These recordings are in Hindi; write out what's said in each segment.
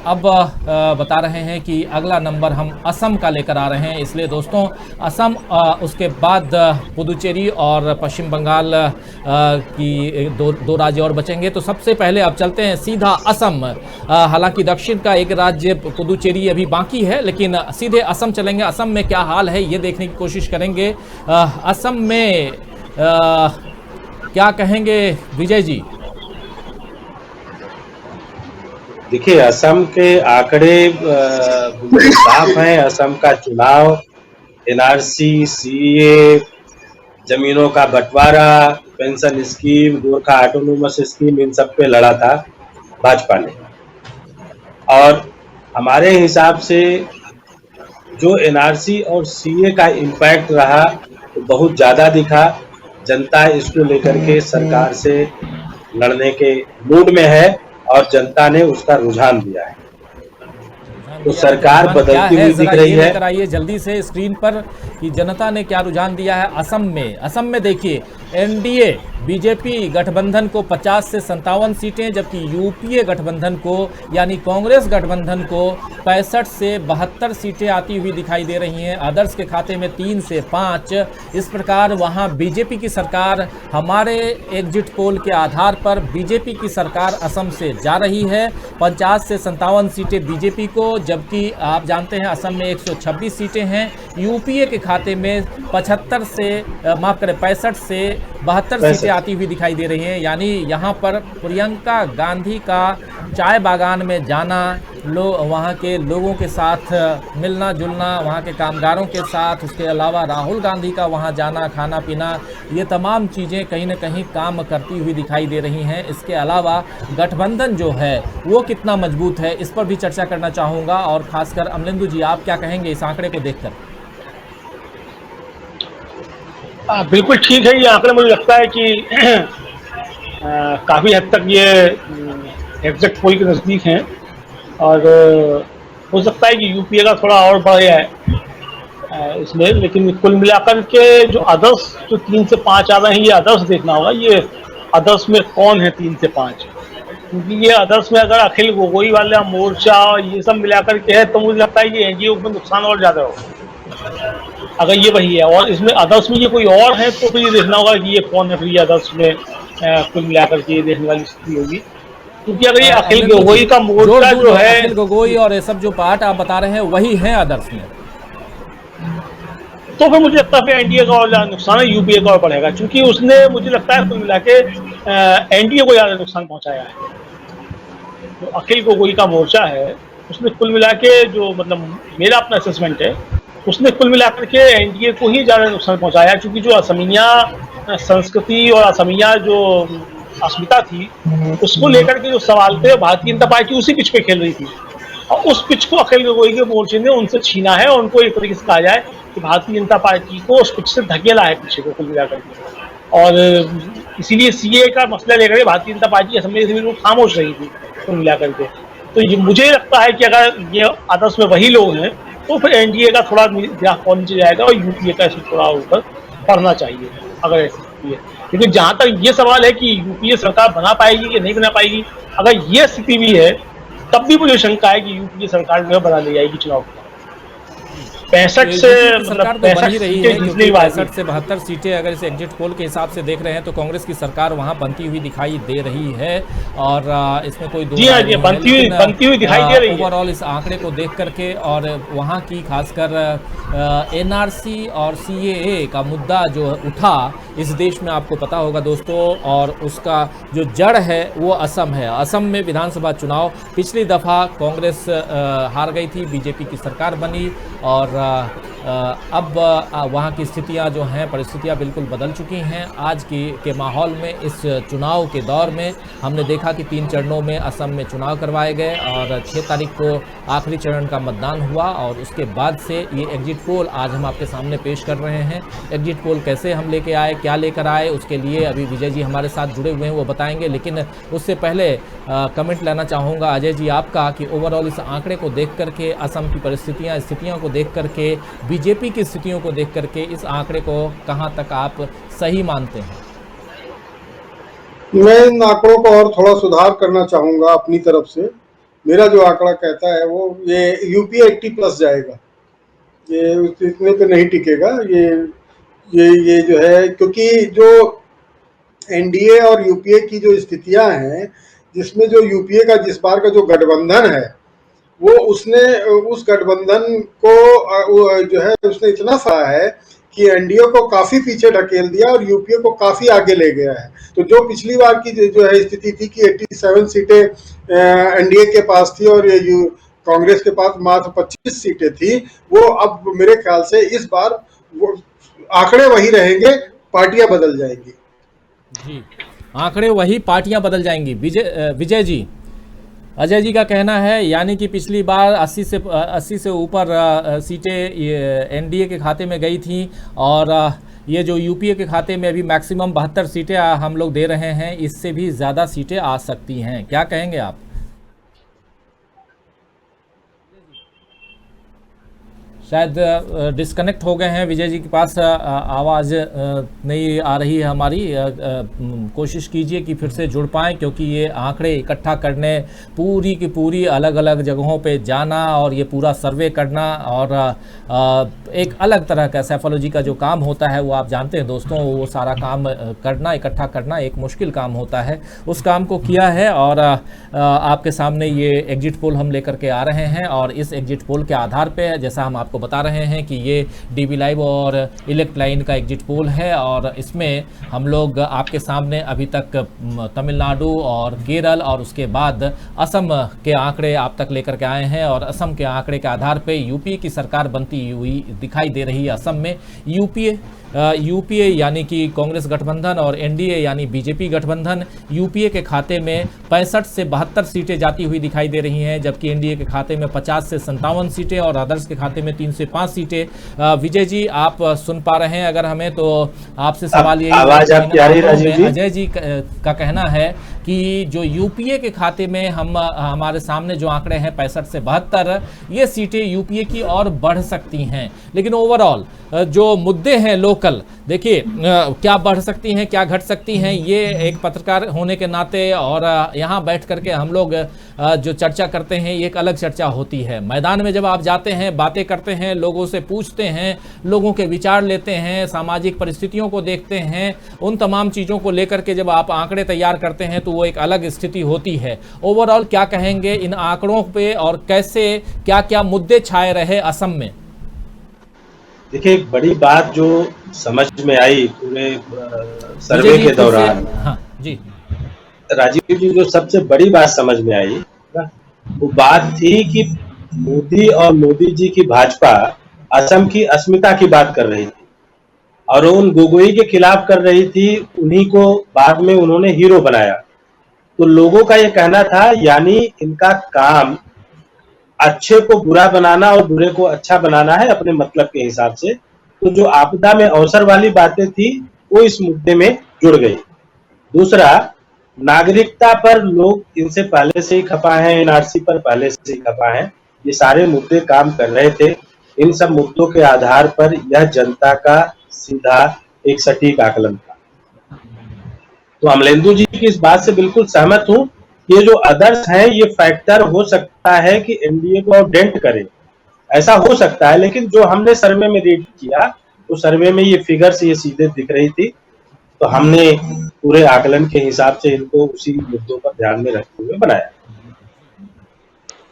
अब बता रहे हैं कि अगला नंबर हम असम का लेकर आ रहे हैं। इसलिए दोस्तों असम, उसके बाद पुदुचेरी और पश्चिम बंगाल की दो राज्य और बचेंगे। तो सबसे पहले अब चलते हैं सीधा असम। हालांकि दक्षिण का एक राज्य पुदुचेरी अभी बाकी है, लेकिन सीधे असम चलेंगे। असम में क्या हाल है ये देखने की कोशिश करेंगे। असम में क्या कहेंगे विजय जी? देखिए, असम के आंकड़े बिल्कुल साफ हैं। असम का चुनाव एनआरसी, सीए, जमीनों का बंटवारा, pension scheme, Gorkha autonomous scheme, इन सब पे लड़ा था भाजपा ने। और हमारे हिसाब से जो एनआरसी और सीए का इम्पैक्ट रहा तो बहुत ज्यादा दिखा। जनता इसको लेकर के सरकार से लड़ने के मूड में है और जनता ने उसका रुझान दिया है। तो सरकार बदलती हुई दिख रही है। लेकर आइए जल्दी से स्क्रीन पर कि जनता ने क्या रुझान दिया है असम में। असम में देखिए, एनडीए बीजेपी गठबंधन को 50 से 57 सीटें, जबकि यूपीए गठबंधन को यानी कांग्रेस गठबंधन को 65 से 72 सीटें आती हुई दिखाई दे रही हैं। अदर्स के खाते में 3 से 5। इस प्रकार वहां बीजेपी की सरकार, हमारे एग्जिट पोल के आधार पर बीजेपी की सरकार असम से जा रही है। 50 से 57 सीटें बीजेपी को, जबकि आप जानते हैं असम में 126 सीटें हैं। यूपीए के खाते में 65 से 72 सीटें आती हुई दिखाई दे रही हैं। यानी यहाँ पर प्रियंका गांधी का चाय बागान में जाना, वहाँ के लोगों के साथ मिलना जुलना, वहाँ के कामगारों के साथ, उसके अलावा राहुल गांधी का वहाँ जाना, खाना पीना, ये तमाम चीज़ें कहीं ना कहीं काम करती हुई दिखाई दे रही हैं। इसके अलावा गठबंधन जो है वो कितना मजबूत है, इस पर भी चर्चा करना चाहूँगा। और खासकर अमलेंदु जी, आप क्या कहेंगे इस आंकड़े को देखकर? बिल्कुल ठीक है। ये आंकड़े मुझे लगता है कि काफ़ी हद तक ये एग्जैक्ट पोल के नज़दीक हैं और हो सकता है कि यूपीए का थोड़ा और बढ़ जाए इसमें। लेकिन कुल मिलाकर के जो अदर्स जो 3 से 5 आ रहे हैं, ये अदर्स देखना होगा। ये अदर्स में कौन है 3 से 5, क्योंकि ये अदर्स में अगर अखिल गोगोई वाला मोर्चा ये सब मिलाकर के है तो मुझे लगता है कि एनडीए को नुकसान और ज़्यादा होगा अगर ये वही है। और इसमें अदर्स में ये कोई और है तो फिर ये देखना होगा कि ये कौन है। फिर ये अदर्स में कुल मिलाकर के ये देखने वाली स्थिति होगी, क्योंकि अगर ये अखिल गोगोई का मोर्चा जो है, अखिल गोगोई और ये सब जो पार्ट आप बता रहे हैं वही है अदर्स में, तो फिर मुझे लगता है फिर एनडीए का और ज़्यादा नुकसान है, यूपीए का और बढ़ेगा, क्योंकि उसने मुझे लगता है कुल मिला के एनडीए को ज़्यादा नुकसान पहुंचाया है। जो अखिल गोगोई का मोर्चा है उसने कुल मिला के, जो मतलब मेरा अपना असेसमेंट है, उसने कुल मिलाकर के एनडीए को ही ज़्यादा नुकसान पहुंचाया, क्योंकि जो असमिया संस्कृति और असमिया जो अस्मिता थी उसको लेकर के जो सवाल थे, भारतीय जनता पार्टी उसी पिच पे खेल रही थी और उस पिच को अखिल गोगोई के मोर्चे ने उनसे छीना है। और उनको एक तरीके से कहा जाए कि भारतीय जनता पार्टी को उस पिच से धकेला है पीछे को कुल मिलाकर के। और इसीलिए सीए का मसला लेकर के भारतीय जनता पार्टी असम में बिल्कुल खामोश रही थी कुल मिलाकर के। तो ये मुझे लगता है कि अगर ये आदर्श में वही लोग हैं तो फिर एनडीए का थोड़ा ग्राफ और नीचे जाएगा और यूपीए का इसमें थोड़ा ऊपर बढ़ना चाहिए अगर ऐसी स्थिति है। लेकिन जहाँ तक ये सवाल है कि यूपीए सरकार बना पाएगी कि नहीं बना पाएगी, अगर ये स्थिति भी है तब भी मुझे शंका है कि यूपीए सरकार जो है बना ले जाएगी चुनाव को। 65 से सरकार तो बन ही रही है, क्योंकि 65 से 72 सीटें अगर इस एग्जिट पोल के हिसाब से देख रहे हैं तो कांग्रेस की सरकार वहां बनती हुई दिखाई दे रही है और इसमें कोई दो बनती हुई दिखाई दे रही है। ओवरऑल इस आंकड़े को देख करके और वहां की खासकर एनआरसी और सीएए का मुद्दा जो उठा इस देश में, आपको पता होगा दोस्तों, और उसका जो जड़ है वो असम है। असम में विधानसभा चुनाव पिछली दफ़ा कांग्रेस हार गई थी, बीजेपी की सरकार बनी और अब वहाँ की स्थितियाँ जो हैं, परिस्थितियाँ बिल्कुल बदल चुकी हैं। आज के माहौल में इस चुनाव के दौर में हमने देखा कि 3 चरणों में असम में चुनाव करवाए गए और 6 तारीख को आखिरी चरण का मतदान हुआ और उसके बाद से ये एग्जिट पोल आज हम आपके सामने पेश कर रहे हैं। एग्जिट पोल कैसे हम लेके आए, क्या लेकर आए, उसके लिए अभी विजय जी हमारे साथ जुड़े हुए हैं, वो बताएंगे। लेकिन उससे पहले कमेंट लेना चाहूँगा अजय जी आपका कि ओवरऑल इस आंकड़े को देख करके, असम की स्थितियों को देख करके, बीजेपी की स्थितियों को देख करके इस आंकड़े को कहां तक आप सही मानते हैं? मैं इन आंकड़ों को और थोड़ा सुधार करना चाहूंगा अपनी तरफ से मेरा जो आंकड़ा कहता है वो ये यूपीए 80+ जाएगा, ये इतने पे नहीं टिकेगा। ये जो है, क्योंकि जो एनडीए और यूपीए की जो स्थितियां हैं, जिसमें जो यूपीए का जिस बार का जो गठबंधन है, वो उसने उस गठबंधन को जो है उसने इतना सहा है कि एनडीए को काफी पीछे ढकेल दिया और यूपीए को काफी आगे ले गया है। तो जो पिछली बार की जो है स्थिति थी कि 87 सीटें एनडीए के पास थी और कांग्रेस के पास मात्र 25 सीटें थी, वो अब मेरे ख्याल से इस बार वो आंकड़े वही रहेंगे, पार्टियां बदल जाएंगी। जी, आंकड़े वही, पार्टियां बदल जाएंगी। विजय जी, अजय जी का कहना है यानी कि पिछली बार 80 से ऊपर सीटें एनडीए के खाते में गई थी और ये जो यूपीए के खाते में अभी मैक्सिमम 72 सीटें हम लोग दे रहे हैं, इससे भी ज़्यादा सीटें आ सकती हैं। क्या कहेंगे आप? शायद डिस्कनेक्ट हो गए हैं विजय जी के पास, आवाज़ नहीं आ रही है हमारी। कोशिश कीजिए कि फिर से जुड़ पाएँ, क्योंकि ये आंकड़े इकट्ठा करने, पूरी की पूरी अलग अलग जगहों पे जाना और ये पूरा सर्वे करना और एक अलग तरह का सैफोलॉजी का जो काम होता है, वो आप जानते हैं दोस्तों, वो सारा काम करना, इकट्ठा करना एक मुश्किल काम होता है। उस काम को किया है और आपके सामने ये एग्जिट पोल हम लेकर के आ रहे हैं और इस एग्जिट पोल के आधार पे जैसा हम आपको बता रहे हैं कि ये डीबी लाइव और इलेक्ट लाइन का एग्जिट पोल है और इसमें हम लोग आपके सामने अभी तक तमिलनाडु और केरल और उसके बाद असम के आंकड़े आप तक लेकर के आए हैं और असम के आंकड़े के आधार पे यूपीए की सरकार बनती हुई दिखाई दे रही है। असम में यूपीए यानी कि कांग्रेस गठबंधन और एनडीए यानी बीजेपी गठबंधन, यूपीए के खाते में 65 से 72 सीटें जाती हुई दिखाई दे रही हैं, जबकि एनडीए के खाते में 50 से 57 सीटें और अदर्स के खाते में 3 से 5 सीटें। विजय जी, आप सुन पा रहे हैं अगर हमें, तो आपसे सवाल ये, आवाज आपकी आ रही है राजीव जी? अजय जी का कहना है कि जो यूपीए के खाते में हमारे सामने जो आंकड़े हैं 65 से 72, ये सीटें यूपीए की और बढ़ सकती हैं, लेकिन ओवरऑल जो मुद्दे हैं लोकल, देखिए क्या बढ़ सकती हैं, क्या घट सकती हैं, ये एक पत्रकार होने के नाते और यहाँ बैठ करके हम लोग जो चर्चा करते हैं, ये एक अलग चर्चा होती है। मैदान में जब आप जाते हैं, बातें करते हैं, लोगों से पूछते हैं, लोगों के विचार लेते हैं, सामाजिक परिस्थितियों को देखते हैं, उन तमाम चीज़ों को लेकर के जब आप आंकड़े तैयार करते हैं तो वो एक अलग स्थिति होती है। ओवरऑल क्या कहेंगे इन आंकड़ों पे और कैसे क्या क्या मुद्दे छाए रहे असम में? देखिए, एक बड़ी बात जो समझ में आई पूरे सर्वे के दौरान, हाँ जी राजीव जी, जो सबसे बड़ी बात समझ में आई ना, वो बात थी कि मोदी और मोदी जी की भाजपा असम की अस्मिता की बात कर रही थी और उन गोगोई के खिलाफ कर रही थी, उन्हीं को बाद में उन्होंने हीरो बनाया। तो लोगों का ये कहना था यानी इनका काम अच्छे को बुरा बनाना और बुरे को अच्छा बनाना है अपने मतलब के हिसाब से। तो जो आपदा में अवसर वाली बातें थी वो इस मुद्दे में जुड़ गई। दूसरा, नागरिकता पर लोग इनसे पहले से ही खपा है, एनआरसी पर पहले से ही खपा है, ये सारे मुद्दे काम कर रहे थे। इन सब मुद्दों के आधार पर यह जनता का सीधा एक सटीक आकलन था। तो अमलेंदु जी की इस बात से बिल्कुल सहमत हूं। ये जो अदर्स हैं, ये फैक्टर हो सकता है कि एनडीए को डेंट करे, ऐसा हो सकता है, लेकिन जो हमने सर्वे में रीड किया तो सर्वे में ये फिगर्स ये सीधे दिख रही थी, तो हमने पूरे आकलन के हिसाब से इनको उसी मुद्दों पर ध्यान में रखते हुए बनाया।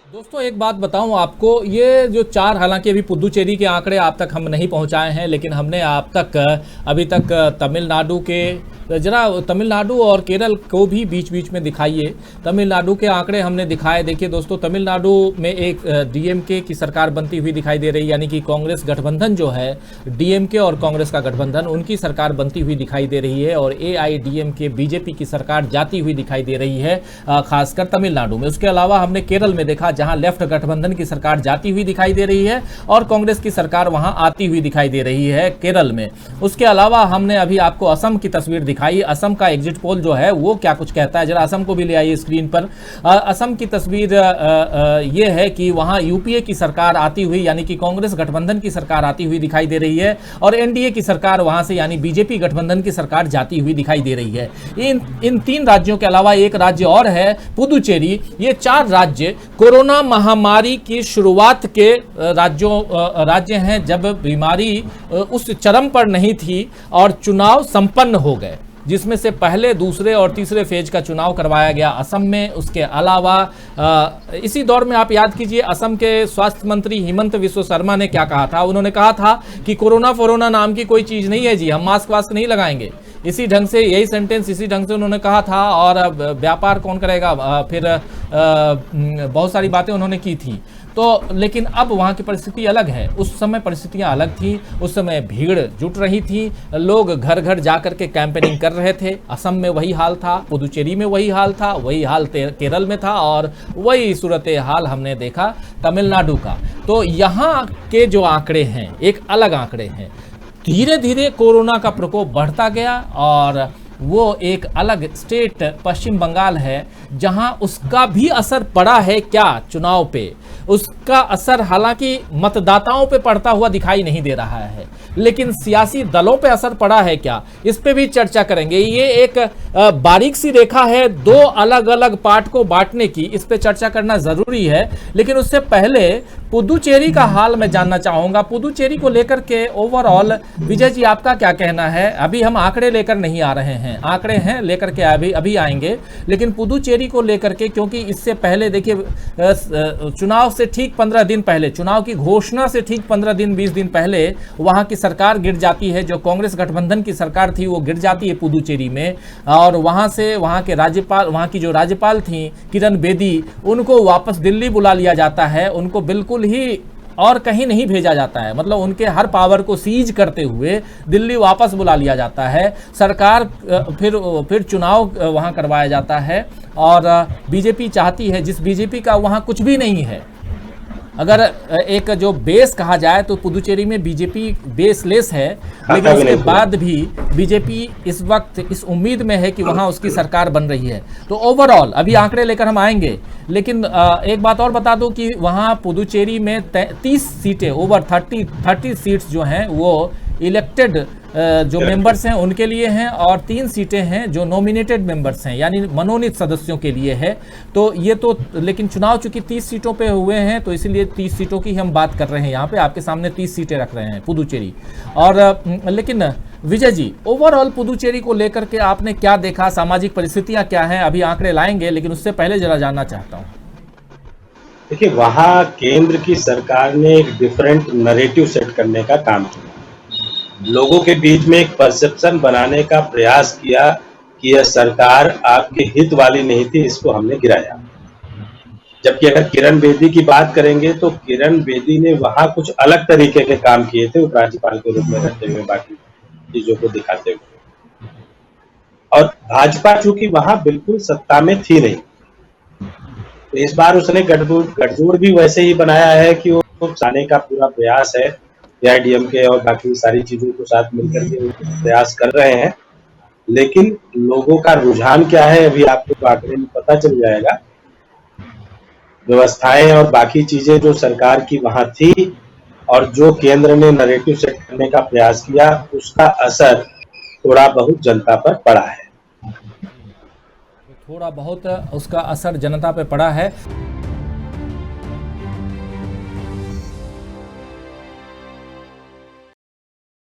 दोस्तों एक बात बताऊं आपको, ये जो 4, हालांकि अभी पुदुचेरी के आंकड़े आप तक हम नहीं पहुंचाए हैं, लेकिन हमने आप तक अभी तक तमिलनाडु के, जरा तमिलनाडु और केरल को भी बीच बीच में दिखाइए। तमिलनाडु के आंकड़े हमने दिखाए। देखिए दोस्तों, तमिलनाडु में एक डीएमके की सरकार बनती हुई दिखाई दे रही है, यानी कि कांग्रेस गठबंधन जो है, डीएमके और कांग्रेस का गठबंधन, उनकी सरकार बनती हुई दिखाई दे रही है और एआईडीएमके बीजेपी की सरकार जाती हुई दिखाई दे रही है, खासकर तमिलनाडु में। उसके अलावा हमने केरल में देखा जहां लेफ्ट गठबंधन की सरकार जाती हुई दिखाई दे रही है और कांग्रेस की सरकार वहां आती हुई दिखाई दे रही है केरल में। उसके अलावा हमने अभी आपको असम की तस्वीर दिखाई दिखाई असम का एग्जिट पोल जो है वो क्या कुछ कहता है। जरा असम को भी ले आइए स्क्रीन पर। असम की तस्वीर ये है कि वहाँ यूपीए की सरकार आती हुई यानी कि कांग्रेस गठबंधन की सरकार आती हुई दिखाई दे रही है और एनडीए की सरकार वहाँ से यानी बीजेपी गठबंधन की सरकार जाती हुई दिखाई दे रही है। इन 3 राज्यों के अलावा एक राज्य और है पुदुचेरी। ये 4 राज्य कोरोना महामारी की शुरुआत के राज्य हैं जब बीमारी उस चरम पर नहीं थी और चुनाव संपन्न हो गए, जिसमें से पहले, दूसरे और तीसरे फेज का चुनाव करवाया गया असम में। उसके अलावा इसी दौर में आप याद कीजिए असम के स्वास्थ्य मंत्री हिमंत विश्व शर्मा ने क्या कहा था। उन्होंने कहा था कि कोरोना नाम की कोई चीज़ नहीं है जी, हम मास्क वास्क नहीं लगाएंगे। इसी ढंग से यही सेंटेंस इसी ढंग से उन्होंने कहा था और व्यापार कौन करेगा, फिर बहुत सारी बातें उन्होंने की थी। तो लेकिन अब वहाँ की परिस्थिति अलग है, उस समय परिस्थितियाँ अलग थी। उस समय भीड़ जुट रही थी, लोग घर घर जा कर के कैंपेनिंग कर रहे थे। असम में वही हाल था, पुदुचेरी में वही हाल था, वही हाल केरल में था और वही सूरत हाल हमने देखा तमिलनाडु का। तो यहाँ के जो आंकड़े हैं एक अलग आंकड़े हैं। धीरे धीरे कोरोना का प्रकोप बढ़ता गया और वो एक अलग स्टेट पश्चिम बंगाल है जहां उसका भी असर पड़ा है क्या चुनाव पे। उसका असर हालांकि मतदाताओं पे पड़ता हुआ दिखाई नहीं दे रहा है, लेकिन सियासी दलों पे असर पड़ा है क्या, इस पे भी चर्चा करेंगे। ये एक बारीक सी रेखा है 2 अलग अलग पार्ट को बांटने की, इस पे चर्चा करना जरूरी है। लेकिन उससे पहले पुदुचेरी का हाल मैं जानना चाहूंगा। पुदुचेरी को लेकर के ओवरऑल विजय जी आपका क्या कहना है? अभी हम आंकड़े लेकर नहीं आ रहे हैं, आंकड़े हैं लेकर के अभी आएंगे, लेकिन पुदुचेरी को लेकर के, क्योंकि इससे पहले देखिए चुनाव से ठीक 15 दिन पहले, चुनाव की घोषणा से ठीक 15 दिन 20 दिन पहले वहां की सरकार गिर जाती है। जो कांग्रेस गठबंधन की सरकार थी वो गिर जाती है पुदुचेरी में और वहां से वहां के राज्यपाल, वहां की जो राज्यपाल थी किरण बेदी, उनको वापस दिल्ली बुला लिया जाता है। उनको बिल्कुल ही और कहीं नहीं भेजा जाता है, मतलब उनके हर पावर को सीज करते हुए दिल्ली वापस बुला लिया जाता है। सरकार फिर चुनाव वहां करवाया जाता है और बीजेपी चाहती है, जिस बीजेपी का वहां कुछ भी नहीं है। अगर एक जो बेस कहा जाए तो पुदुचेरी में बीजेपी बेसलेस है, लेकिन उसके बाद भी बीजेपी इस वक्त इस उम्मीद में है कि वहां उसकी सरकार बन रही है। तो ओवरऑल अभी आंकड़े लेकर हम आएंगे, लेकिन एक बात और बता दूं कि वहां पुदुचेरी में 30 सीटें, ओवर 30 सीट्स जो हैं वो इलेक्टेड जो मेंबर्स हैं उनके लिए हैं और 3 सीटें हैं जो नॉमिनेटेड मेंबर्स हैं यानी मनोनीत सदस्यों के लिए है। तो ये तो, लेकिन चुनाव चूंकि 30 सीटों पे हुए हैं तो इसीलिए 30 सीटों की हम बात कर रहे हैं। यहाँ पे आपके सामने 30 सीटें रख रहे हैं पुदुचेरी। और लेकिन विजय जी, ओवरऑल पुदुचेरी को लेकर के आपने क्या देखा, सामाजिक परिस्थितियाँ क्या हैं? अभी आंकड़े लाएंगे, लेकिन उससे पहले जरा जानना चाहता हूँ। देखिए, वहाँ केंद्र की सरकार ने एक डिफरेंट नैरेटिव सेट करने का काम किया, लोगों के बीच में एक परसेप्शन बनाने का प्रयास किया कि यह सरकार आपके हित वाली नहीं थी, इसको हमने गिराया। जबकि अगर किरण बेदी की बात करेंगे तो किरण बेदी ने वहां कुछ अलग तरीके के काम किए थे उपराज्यपाल के रूप में रहते हुए, बाकी चीजों को दिखाते हुए। और भाजपा चूंकि वहां बिल्कुल सत्ता में थी नहीं, तो इस बार उसने गठजोड़ भी वैसे ही बनाया है कि वो चाहने का पूरा प्रयास है। एआईडीएमके और बाकी सारी चीजों को साथ मिलकर के प्रयास कर रहे हैं, लेकिन लोगों का रुझान क्या है अभी आपको आंकड़े में पता चल जाएगा। व्यवस्थाएं और बाकी चीजें जो सरकार की वहां थी और जो केंद्र ने नैरेटिव सेट करने का प्रयास किया, उसका असर थोड़ा बहुत जनता पर पड़ा है। थोड़ा बहुत उसका असर जनता पे पड़ा है।